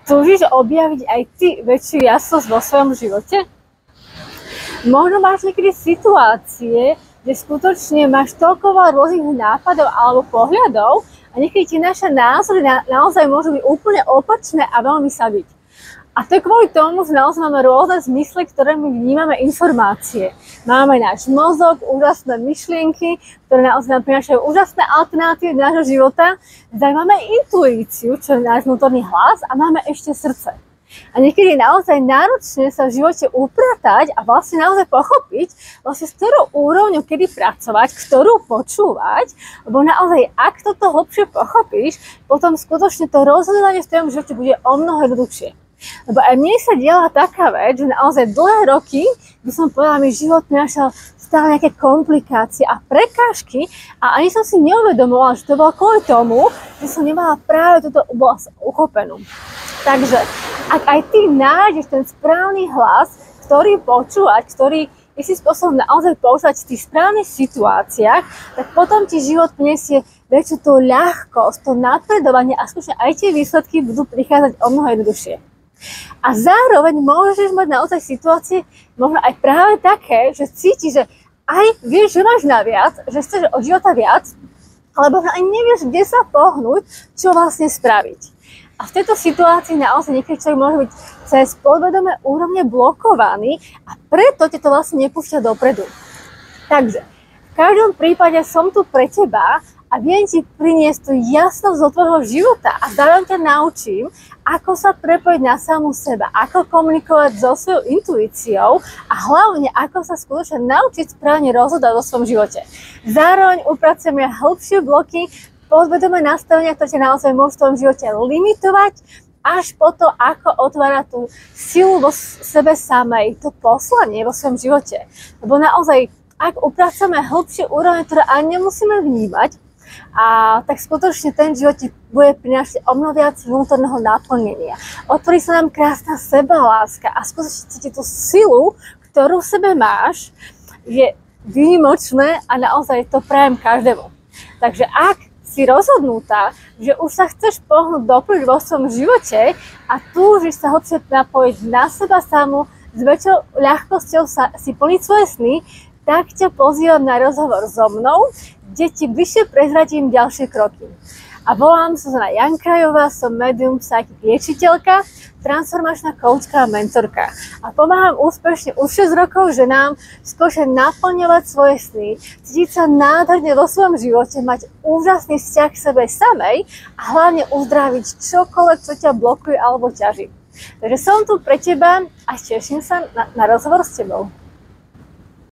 Túžiš objaviť aj ty väčšiu jasnosť vo svojom živote? Možno máš niekedy situácie, kde skutočne máš toľko veľa rôznych nápadov alebo pohľadov a niekedy ti naše názory naozaj môžu byť úplne opačné a veľmi sa byť. A to je kvôli tomu, že naozaj máme rôzne zmysly, ktoré my vnímame informácie. Máme náš mozog, úžasné myšlienky, ktoré naozaj nám prinášajú úžasné alternatívy do nášho života. Máme intuíciu, čo je náš vnútorný hlas, a máme ešte srdce. A niekedy je naozaj náročné sa v živote upratať a vlastne naozaj pochopiť, vlastne s ktorou úrovňou kedy pracovať, ktorú počúvať, lebo naozaj, ak toto hlbšie pochopíš, potom skutočne to rozhodovanie v tvojom živote bude o mnoho jednoduchšie. Lebo aj mne sa diala taká vec, že naozaj dlhé roky by som povedala, mi život prinášal stále nejaké komplikácie a prekážky a ani som si neuvedomovala, že to bolo kvôli tomu, že som nemala práve túto oblasť uchopenú. Takže ak aj ty nájdeš ten správny hlas, ktorý počúvať, ktorý istým spôsobom naozaj používať v tých správnych situáciách, tak potom ti život prinesie väčšiu tú ľahkosť, to napredovanie a skutočne aj tie výsledky budú prichádzať o mnoho jednoduchšie. A zároveň môžeš mať naozaj situácie, možno aj práve také, že cítiš, že aj vieš, že máš naviac, že chceš od života viac, alebo aj nevieš, kde sa pohnúť, čo vlastne spraviť. A v tejto situácii naozaj niekedy človek môže byť cez podvedomé úrovne blokovaný a preto ti to vlastne nepúšťa dopredu. Takže v každom prípade som tu pre teba a viem ti priniesť tú jasnosť do tvojho života a zároveň ťa naučím, ako sa prepojiť na samú seba, ako komunikovať so svojou intuíciou a hlavne ako sa skutočne naučiť správne rozhodovať vo svojom živote. Zároveň upracujeme hĺbšie bloky, podvedomé nastavenia, ktoré ťa naozaj môžu v tvojom živote limitovať, až po to, ako otvárať tú silu vo sebe samej, to poslanie vo svojom živote. Lebo naozaj, ak upracujeme hĺbšie úrovne, ktoré ani nemusíme vnímať, tak skutočne ten život ti bude prinášať o mnoho viac vnútorného naplnenia. Otvorí sa nám krásna sebaláska a skutočne cítiť tú silu, ktorú v sebe máš, je výnimočné a naozaj to prajem každému. Takže ak si rozhodnutá, že už sa chceš pohnúť dopredu vo svojom živote a túžiš sa hlbšie napojiť na seba samú, s väčšou ľahkosťou si plniť svoje sny, tak ťa pozývam na rozhovor so mnou, kde ti bližšie prezradím ďalšie kroky. A volám sa Zuzana Jankrajová, som medium, psychic liečiteľka, transformačná koučka a mentorka. A pomáham úspešne už 6 rokov ženám skúšať naplňovať svoje sny, cítiť sa nádherne vo svojom živote, mať úžasný vzťah k sebe samej a hlavne uzdraviť čokoľvek, čo ťa blokuje alebo ťaží. Takže som tu pre teba a teším sa na rozhovor s tebou.